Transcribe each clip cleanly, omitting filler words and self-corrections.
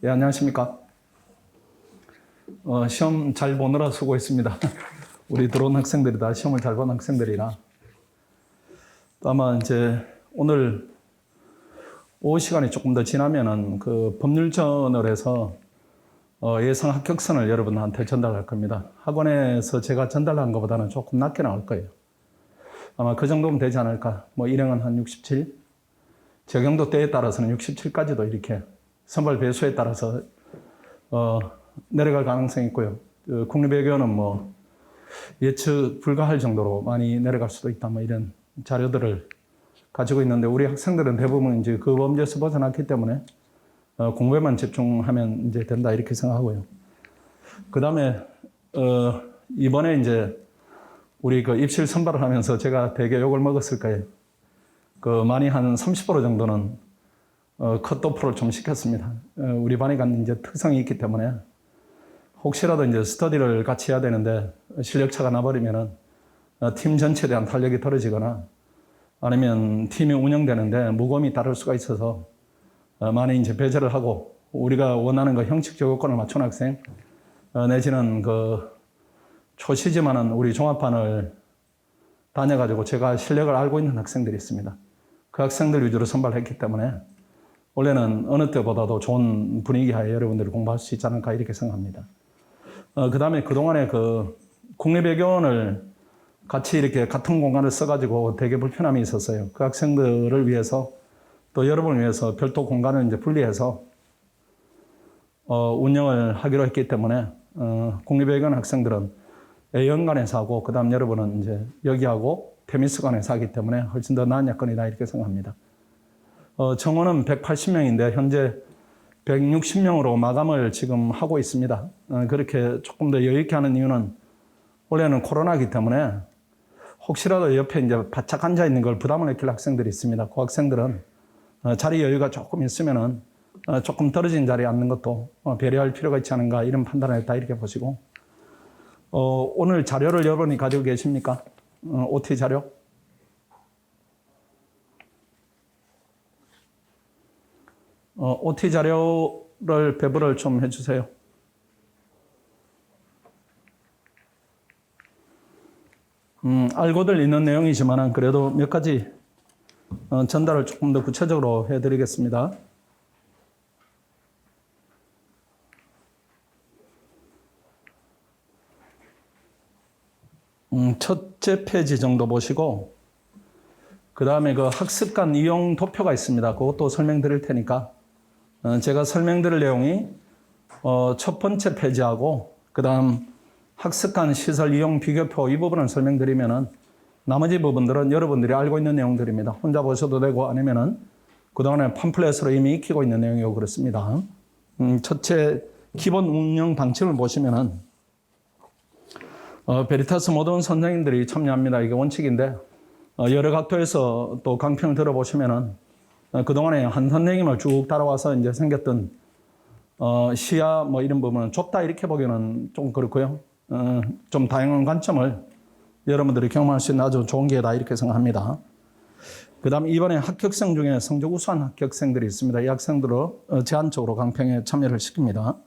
예, 안녕하십니까. 시험 잘 보느라 수고했습니다. 우리 들어온 학생들이 다 시험을 잘 본 학생들이라. 아마 이제 오늘 오후 시간이 조금 더 지나면은 그 법률전을 해서 예상 합격선을 여러분한테 전달할 겁니다. 학원에서 제가 전달한 것보다는 조금 낮게 나올 거예요. 아마 그 정도면 되지 않을까. 뭐 일행은 한 67, 적용도 때에 따라서는 67까지도 이렇게 선발 배수에 따라서 내려갈 가능성이 있고요. 국립외교는 뭐 예측 불가할 정도로 많이 내려갈 수도 있다. 뭐 이런 자료들을 가지고 있는데 우리 학생들은 대부분 이제 그 범죄에서 벗어났기 때문에 공부에만 집중하면 이제 된다 이렇게 생각하고요. 그 다음에 이번에 이제 우리 그 입실 선발을 하면서 제가 되게 욕을 먹었을 거예요. 그 많이 한 30% 정도는 컷오프를 좀 시켰습니다. 우리 반이 이제 특성이 있기 때문에 혹시라도 이제 스터디를 같이 해야 되는데 실력차가 나버리면은 팀 전체에 대한 탄력이 떨어지거나 아니면 팀이 운영되는데 무거움이 따를 수가 있어서 많이 이제 배제를 하고 우리가 원하는 그 형식적 요건을 맞춘 학생 내지는 그 초시지만은 우리 종합반을 다녀가지고 제가 실력을 알고 있는 학생들이 있습니다. 그 학생들 위주로 선발했기 때문에 원래는 어느 때보다도 좋은 분위기 하에 여러분들이 공부할 수 있지 않을까 이렇게 생각합니다. 그 다음에 그동안에 그 국립외교원을 같이 이렇게 같은 공간을 써가지고 되게 불편함이 있었어요. 그 학생들을 위해서 또 여러분을 위해서 별도 공간을 이제 분리해서 운영을 하기로 했기 때문에 국립외교원 학생들은 A연관에서 하고 그 다음 여러분은 이제 여기하고 테미스관에서 하기 때문에 훨씬 더 나은 여건이다 이렇게 생각합니다. 정원은 180명인데 현재 160명으로 마감을 지금 하고 있습니다. 그렇게 조금 더 여유 있게 하는 이유는 원래는 코로나이기 때문에 혹시라도 옆에 이제 바짝 앉아 있는 걸 부담을 느낄 학생들이 있습니다. 그 학생들은 자리 여유가 조금 있으면은 조금 떨어진 자리에 앉는 것도 배려할 필요가 있지 않은가 이런 판단을 했다 이렇게 보시고 오늘 자료를 여러분이 가지고 계십니까? OT 자료? OT 자료를 배부를 좀 해주세요. 알고들 있는 내용이지만 그래도 몇 가지 전달을 조금 더 구체적으로 해드리겠습니다. 첫째 페이지 정도 보시고 그 다음에 그 학습관 이용 도표가 있습니다. 그것도 설명드릴 테니까 제가 설명드릴 내용이 첫 번째 페이지하고 그 다음 학습관 시설 이용 비교표 이 부분을 설명드리면은 나머지 부분들은 여러분들이 알고 있는 내용들입니다. 혼자 보셔도 되고 아니면은 그동안에 팜플렛으로 이미 익히고 있는 내용이고 그렇습니다. 첫째 기본 운영 방침을 보시면은 베리타스 모든 선생님들이 참여합니다. 이게 원칙인데 여러 각도에서 또 강평을 들어보시면은 그동안에 한 선생님을 쭉 따라와서 이제 생겼던 시야 뭐 이런 부분은 좁다 이렇게 보기에는 좀 그렇고요. 좀 다양한 관점을 여러분들이 경험할 수 있는 아주 좋은 기회다 이렇게 생각합니다. 그 다음 이번에 합격생 중에 성적 우수한 합격생들이 있습니다. 이 학생들을 제한적으로 강평에 참여를 시킵니다.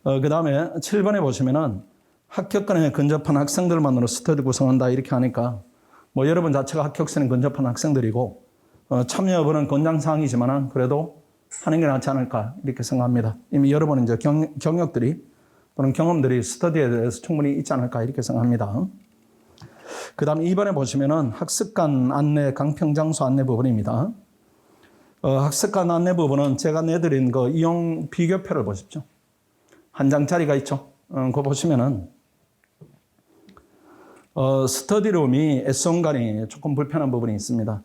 그 다음에 7번에 보시면은 합격권에 근접한 학생들만으로 스터디 구성한다 이렇게 하니까 뭐 여러분 자체가 합격선에 근접한 학생들이고 참여 여부는 권장사항이지만 그래도 하는 게 낫지 않을까 이렇게 생각합니다. 이미 여러분 이제 경력들이 또는 경험들이 스터디에 대해서 충분히 있지 않을까 이렇게 생각합니다. 그 다음 2번에 보시면은 학습관 안내 강평장소 안내 부분입니다. 학습관 안내 부분은 제가 내드린 그 이용 비교표를 보십시오. 한 장짜리가 있죠. 그거 보시면은 스터디룸이 S원간이 조금 불편한 부분이 있습니다.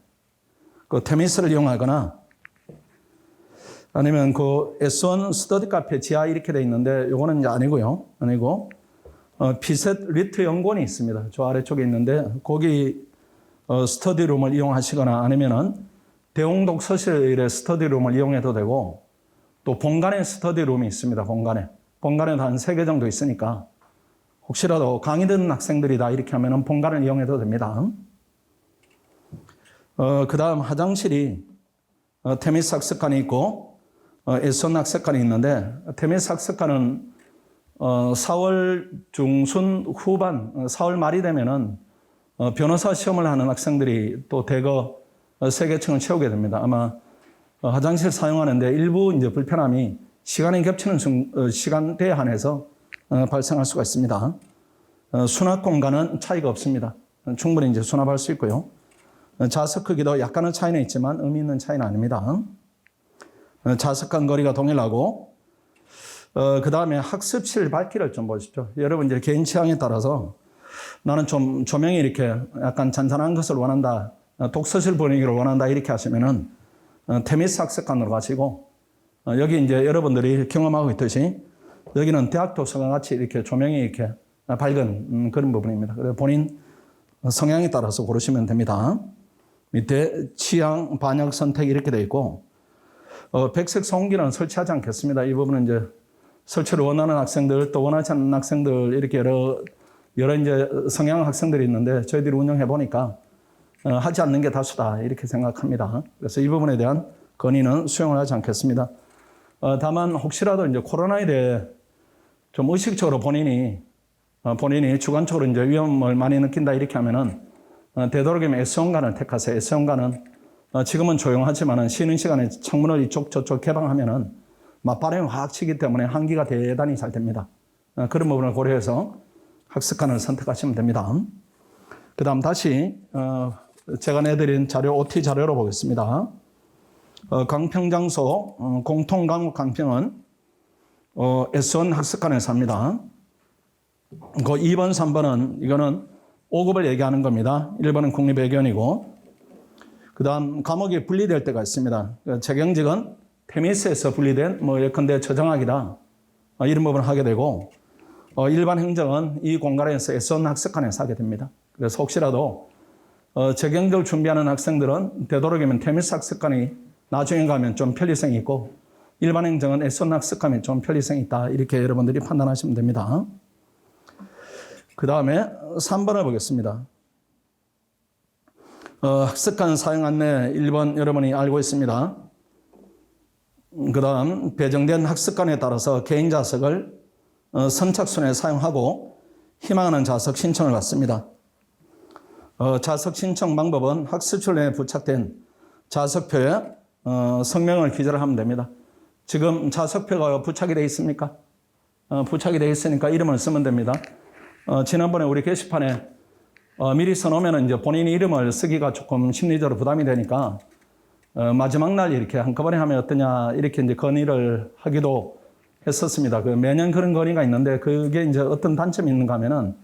그 테미스를 이용하거나 아니면 그 S1 스터디 카페 지하 이렇게 돼 있는데 요거는 이제 아니고요. 아니고 피셋 리트 연구원이 있습니다. 저 아래쪽에 있는데 거기 스터디룸을 이용하시거나 아니면은 대홍독 서실의 스터디룸을 이용해도 되고 또 본관에 스터디룸이 있습니다. 본관에도 한 3개 정도 있으니까 혹시라도 강의 듣는 학생들이다 이렇게 하면은 본관을 이용해도 됩니다. 그 다음 화장실이 테미스 학습관이 있고 S1 학습관이 있는데 테미스 학습관은 4월 중순 후반, 4월 말이 되면은 변호사 시험을 하는 학생들이 또 대거 세계층을 채우게 됩니다. 아마 화장실 사용하는데 일부 이제 불편함이 시간이 겹치는 시간대에 한해서 발생할 수가 있습니다. 수납 공간은 차이가 없습니다. 충분히 이제 수납할 수 있고요. 좌석 크기도 약간의 차이는 있지만 의미 있는 차이는 아닙니다. 좌석간 거리가 동일하고, 그 다음에 학습실 밝기를 좀 보십시오. 여러분 이제 개인 취향에 따라서 나는 좀 조명이 이렇게 약간 잔잔한 것을 원한다, 독서실 분위기를 원한다 이렇게 하시면은 테미스 학습관으로 가시고, 여기 이제 여러분들이 경험하고 있듯이 여기는 대학 도서관 같이 이렇게 조명이 이렇게 밝은 그런 부분입니다. 그래서 본인 성향에 따라서 고르시면 됩니다. 밑에 취향, 반역, 선택 이렇게 되어 있고, 백색 소음기는 설치하지 않겠습니다. 이 부분은 이제 설치를 원하는 학생들, 또 원하지 않는 학생들, 이렇게 여러 이제 성향 학생들이 있는데 저희들이 운영해 보니까 하지 않는 게 다수다 이렇게 생각합니다. 그래서 이 부분에 대한 건의는 수용을 하지 않겠습니다. 다만 혹시라도 이제 코로나에 대해 좀 의식적으로 본인이 주관적으로 이제 위험을 많이 느낀다 이렇게 하면은 되도록이면 S형관을 택하세요. S형관은 지금은 조용하지만은 쉬는 시간에 창문을 이쪽 저쪽 개방하면은 맞바람이 확 치기 때문에 환기가 대단히 잘 됩니다. 그런 부분을 고려해서 학습관을 선택하시면 됩니다. 그 다음 다시 제가 내드린 자료 OT 자료로 보겠습니다. 강평장소 공통과목 강평은 S1 학습관에서 합니다. 그 2번, 3번은 이거는 5급을 얘기하는 겁니다. 1번은 국립외교원이고, 그 다음 과목이 분리될 때가 있습니다. 재경직은 테미스에서 분리된 예컨대 처정학이다 이런 부분을 하게 되고, 일반 행정은 이 공간에서 S1 학습관에서 하게 됩니다. 그래서 혹시라도 재경직을 준비하는 학생들은 되도록이면 테미스 학습관이 나중에 가면 좀 편리성이 있고, 일반 행정은 S1 학습관이 좀 편리성이 있다 이렇게 여러분들이 판단하시면 됩니다. 그 다음에 3번을 보겠습니다. 학습관 사용 안내 1번 여러분이 알고 있습니다. 그 다음 배정된 학습관에 따라서 개인 좌석을 선착순에 사용하고 희망하는 좌석 신청을 받습니다. 좌석 신청 방법은 학습출에 부착된 좌석표에 성명을 기재를 하면 됩니다. 지금 좌석표가 부착이 되어 있습니까? 부착이 되어 있으니까 이름을 쓰면 됩니다. 지난번에 우리 게시판에 미리 써놓으면 이제 본인 이름을 쓰기가 조금 심리적으로 부담이 되니까 마지막 날 이렇게 한꺼번에 하면 어떠냐 이렇게 이제 건의를 하기도 했었습니다. 매년 그런 건의가 있는데 그게 이제 어떤 단점이 있는가 하면은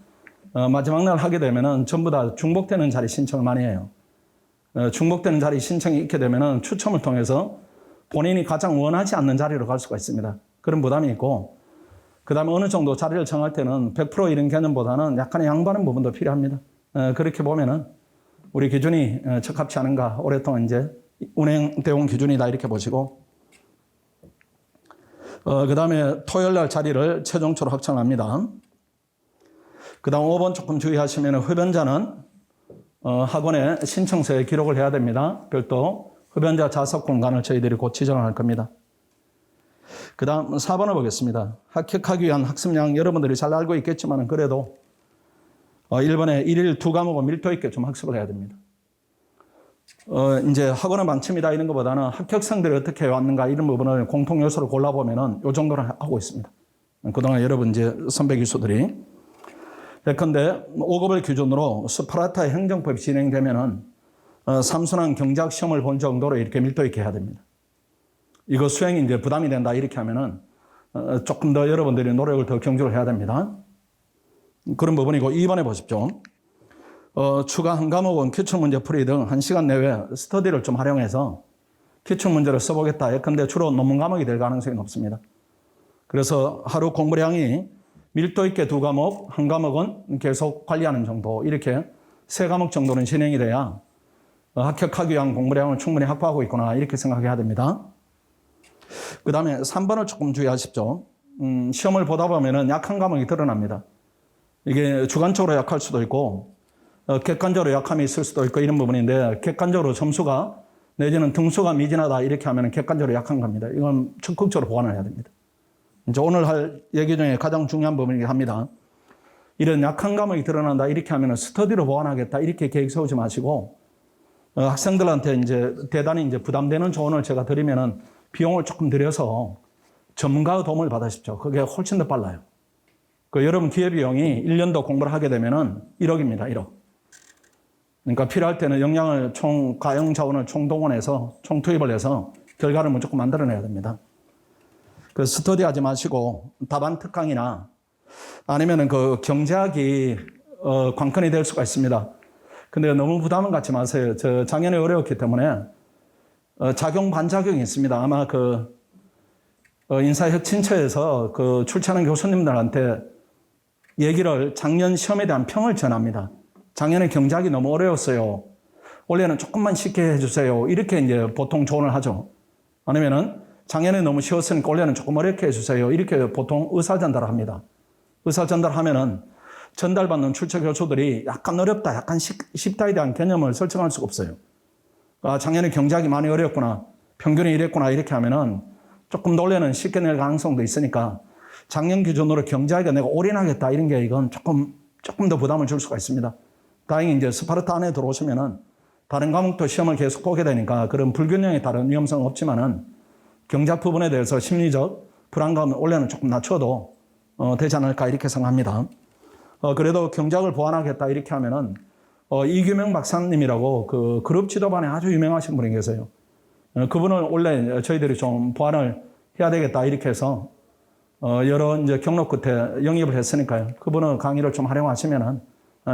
마지막 날 하게 되면은 전부 다 중복되는 자리 신청을 많이 해요. 중복되는 자리 신청이 있게 되면은 추첨을 통해서 본인이 가장 원하지 않는 자리로 갈 수가 있습니다. 그런 부담이 있고, 그 다음에 어느 정도 자리를 정할 때는 100% 이런 개념보다는 약간의 양보하는 부분도 필요합니다. 그렇게 보면은 우리 기준이 적합치 않은가, 오랫동안 이제 운행되어 온 기준이다 이렇게 보시고, 그 다음에 토요일 날 자리를 최종적으로 확정합니다. 그 다음 5번 조금 주의하시면 흡연자는 학원에 신청서에 기록을 해야 됩니다. 별도 흡연자 좌석 공간을 저희들이 곧 지정할 겁니다. 그 다음 4번을 보겠습니다. 합격하기 위한 학습량 여러분들이 잘 알고 있겠지만 그래도 1번에 1일 2과목은 밀도 있게 좀 학습을 해야 됩니다. 이제 학원은 만점이다 이런 것보다는 합격생들이 어떻게 왔는가 이런 부분을 공통 요소를 골라보면은 요 정도는 하고 있습니다. 그동안 여러분 이제 선배 교수들이. 예컨대 5급을 기준으로 스파르타의 행정법이 진행되면은 삼순환 경제학 시험을 본 정도로 이렇게 밀도 있게 해야 됩니다. 이거 수행이 이제 부담이 된다 이렇게 하면은 조금 더 여러분들이 노력을 더 경주를 해야 됩니다. 그런 부분이고 2번에 보십시오. 추가 한 과목은 기출문제 풀이 등 1시간 내외 스터디를 좀 활용해서 기출문제를 써보겠다. 예컨대 주로 논문 과목이 될 가능성이 높습니다. 그래서 하루 공부량이 밀도 있게 2과목, 한 과목은 계속 관리하는 정도, 이렇게 3과목 정도는 진행이 돼야 합격하기 위한 공부량을 충분히 확보하고 있구나 이렇게 생각해야 됩니다. 그 다음에 3번을 조금 주의하십시오. 시험을 보다 보면은 약한 과목이 드러납니다. 이게 주관적으로 약할 수도 있고 객관적으로 약함이 있을 수도 있고 이런 부분인데, 객관적으로 점수가 내지는 등수가 미진하다 이렇게 하면 객관적으로 약한 겁니다. 이건 적극적으로 보완을 해야 됩니다. 이제 오늘 할 얘기 중에 가장 중요한 부분이긴 합니다. 이런 약한 과목이 드러난다 이렇게 하면 스터디로 보완하겠다 이렇게 계획 세우지 마시고 학생들한테 이제 대단히 이제 부담되는 조언을 제가 드리면은 비용을 조금 들여서 전문가의 도움을 받으십시오. 그게 훨씬 더 빨라요. 여러분 기회비용이 1년도 공부를 하게 되면은 1억입니다. 1억. 그러니까 필요할 때는 역량을 가용 자원을 총동원해서 총투입을 해서 결과를 무조건 만들어내야 됩니다. 스터디 하지 마시고 답안 특강이나 아니면은 그 경제학이 관건이 될 수가 있습니다. 근데 너무 부담은 갖지 마세요. 저 작년에 어려웠기 때문에 작용 반작용이 있습니다. 아마 인사혁신처에서 출제하는 교수님들한테 얘기를 작년 시험에 대한 평을 전합니다. 작년에 경제학이 너무 어려웠어요. 올해는 조금만 쉽게 해주세요. 이렇게 이제 보통 조언을 하죠. 아니면은 작년에 너무 쉬웠으니까 올해는 조금 어렵게 해주세요. 이렇게 보통 의사전달을 합니다. 의사전달하면은 전달받는 출제 교수들이 약간 어렵다, 약간 쉽다에 대한 개념을 설정할 수가 없어요. 작년에 경제학이 많이 어렵구나, 평균이 이랬구나 이렇게 하면은 조금 더 올해는 쉽게 낼 가능성도 있으니까 작년 기준으로 경제학에 내가 올인하겠다 이런 게 이건 조금 더 부담을 줄 수가 있습니다. 다행히 이제 스파르타 안에 들어오시면은 다른 과목도 시험을 계속 보게 되니까 그런 불균형에 따른 위험성은 없지만은 경제학 부분에 대해서 심리적 불안감을 올해는 조금 낮춰도 되지 않을까 이렇게 생각합니다. 그래도 경제학을 보완하겠다 이렇게 하면은 이규명 박사님이라고 그 그룹 지도반에 아주 유명하신 분이 계세요. 그분을 원래 저희들이 좀 보완을 해야 되겠다 이렇게 해서 여러 이제 경로 끝에 영입을 했으니까요. 그분의 강의를 좀 활용하시면은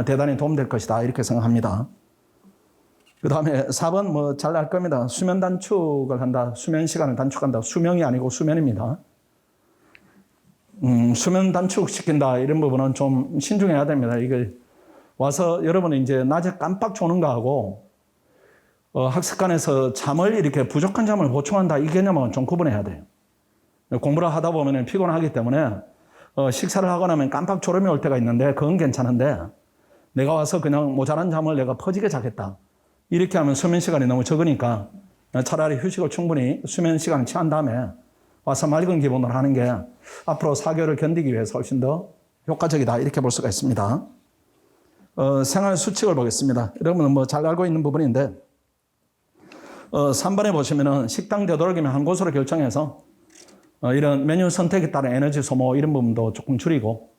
대단히 도움될 것이다 이렇게 생각합니다. 그 다음에 4번 뭐 잘 알 겁니다. 수면 단축을 한다. 수면 시간을 단축한다. 수명이 아니고 수면입니다. 수면 단축시킨다 이런 부분은 좀 신중해야 됩니다. 이게 와서 여러분은 이제 낮에 깜빡 조는 거하고 학습관에서 잠을 이렇게 부족한 잠을 보충한다 이 개념은 좀 구분해야 돼요. 공부를 하다 보면 피곤하기 때문에 식사를 하고 나면 깜빡 졸음이 올 때가 있는데 그건 괜찮은데 내가 와서 그냥 모자란 잠을 내가 퍼지게 자겠다. 이렇게 하면 수면 시간이 너무 적으니까 차라리 휴식을 충분히 수면 시간을 취한 다음에 와서 맑은 기분으로 하는 게 앞으로 4개월을 견디기 위해서 훨씬 더 효과적이다 이렇게 볼 수가 있습니다. 생활 수칙을 보겠습니다. 여러분은 뭐 잘 알고 있는 부분인데 3번에 보시면은 식당 되도록이면 한 곳으로 결정해서 이런 메뉴 선택에 따른 에너지 소모 이런 부분도 조금 줄이고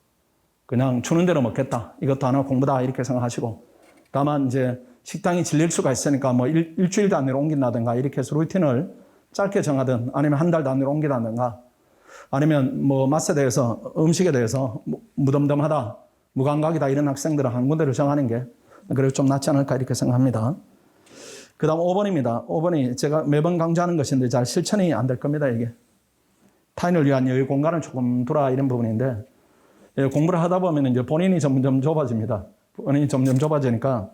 그냥 주는 대로 먹겠다. 이것도 하나 공부다 이렇게 생각하시고 다만 이제 식당이 질릴 수가 있으니까 뭐 일주일 단위로 옮긴다든가 이렇게 해서 루틴을 짧게 정하든 아니면 한 달 단위로 옮기다든가 아니면 뭐 맛에 대해서 음식에 대해서 무덤덤하다, 무감각이다 이런 학생들은 한 군데를 정하는 게 그래도 좀 낫지 않을까 이렇게 생각합니다. 그 다음 5번입니다. 5번이 제가 매번 강조하는 것인데 잘 실천이 안 될 겁니다. 이게 타인을 위한 여유 공간을 조금 두라 이런 부분인데 공부를 하다 보면 이제 본인이 점점 좁아집니다. 본인이 점점 좁아지니까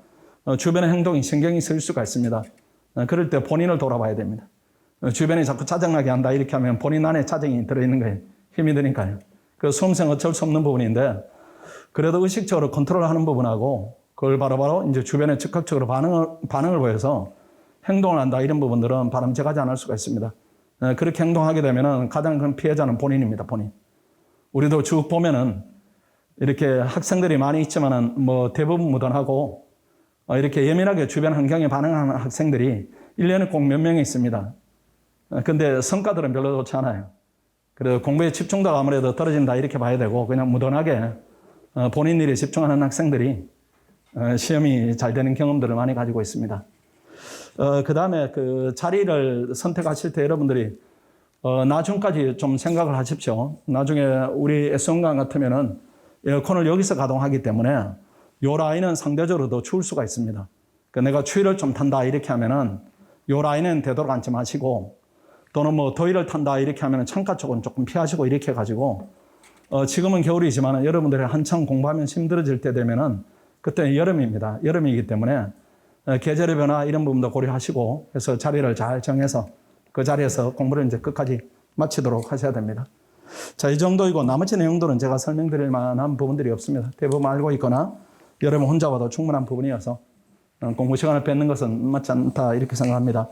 주변의 행동이 신경이 쓰일 수가 있습니다. 그럴 때 본인을 돌아봐야 됩니다. 주변이 자꾸 짜증나게 한다 이렇게 하면 본인 안에 짜증이 들어있는 거예요. 힘이 드니까요. 그 수험생 어쩔 수 없는 부분인데 그래도 의식적으로 컨트롤하는 부분하고 그걸 바로바로 이제 주변에 즉각적으로 반응을 보여서 행동을 한다 이런 부분들은 바람직하지 않을 수가 있습니다. 그렇게 행동하게 되면은 가장 큰 피해자는 본인입니다. 본인. 우리도 쭉 보면은 이렇게 학생들이 많이 있지만은 뭐 대부분 무던하고 이렇게 예민하게 주변 환경에 반응하는 학생들이 1년에 꼭 몇 명이 있습니다. 근데 성과들은 별로 좋지 않아요. 그래서 공부에 집중도가 아무래도 떨어진다 이렇게 봐야 되고 그냥 무던하게 본인 일에 집중하는 학생들이 시험이 잘 되는 경험들을 많이 가지고 있습니다. 그 다음에 그 자리를 선택하실 때 여러분들이 나중까지 좀 생각을 하십시오. 나중에 우리 S원강 같으면은 에어컨을 여기서 가동하기 때문에 요 라인은 상대적으로 더 추울 수가 있습니다. 그러니까 내가 추위를 좀 탄다 이렇게 하면은 요 라인은 되도록 앉지 마시고 또는 뭐 더위를 탄다 이렇게 하면은 창가 쪽은 조금 피하시고 이렇게 해가지고 지금은 겨울이지만 여러분들이 한창 공부하면서 힘들어질 때 되면은 그때는 여름입니다. 여름이기 때문에 계절의 변화 이런 부분도 고려하시고 해서 자리를 잘 정해서 그 자리에서 공부를 이제 끝까지 마치도록 하셔야 됩니다. 자, 이 정도이고 나머지 내용들은 제가 설명드릴 만한 부분들이 없습니다. 대부분 알고 있거나 여러분 혼자 봐도 충분한 부분이어서 공부 시간을 뺏는 것은 맞지 않다 이렇게 생각합니다.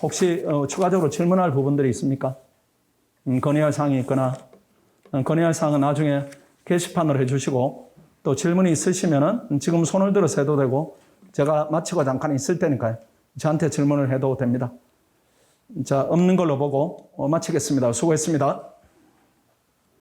혹시 추가적으로 질문할 부분들이 있습니까? 건의할 사항이 있거나 건의할 사항은 나중에 게시판으로 해주시고 또 질문이 있으시면은 지금 손을 들어서 해도 되고 제가 마치고 잠깐 있을 테니까요. 저한테 질문을 해도 됩니다. 자, 없는 걸로 보고 마치겠습니다. 수고했습니다.